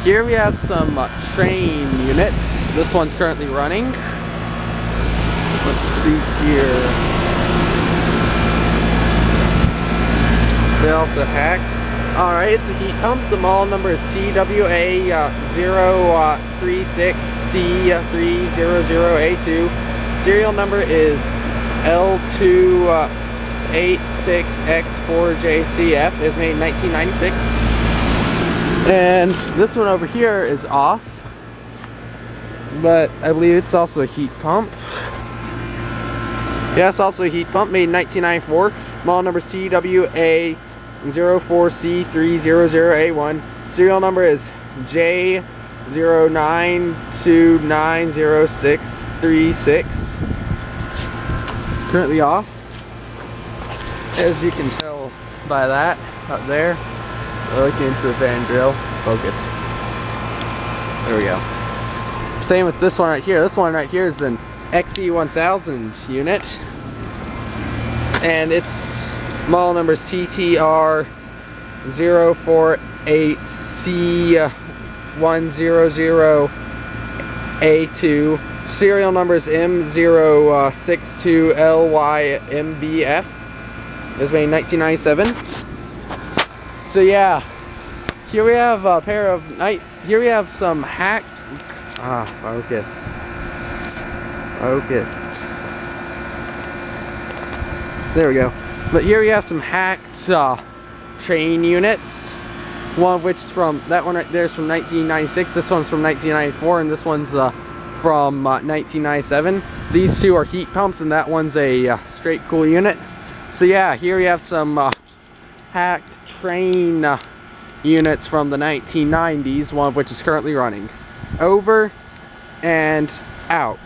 Here we have some Trane units. This one's currently running. Let's see here. They also hacked. Alright, it's a heat pump. The model number is TWA036C300A2. Serial number is L286X4JCF. It was made in 1996. And this one over here is off, but I believe it's also a heat pump. Yeah, it's also a heat pump, made in 1994. Model number is TWA04C300A1. Serial number is J09290636. Currently off, as you can tell by that up there. Looking into the fan drill. Focus. There we go. Same with this one right here. This one right here is an XE1000 unit, and its model number is TTR048C100A2. Serial number is M062LYMBF. It was made in 1997. So yeah, here we have a pair of here we have some hacked focus. There we go. But here we have some hacked Trane units. One of which is from, that one right there is from 1996. This one's from 1994, and this one's from 1997. These two are heat pumps, and that one's a straight cool unit. So yeah, here we have some hacked Trane units from the 1990s, one of which is currently running. Over and out.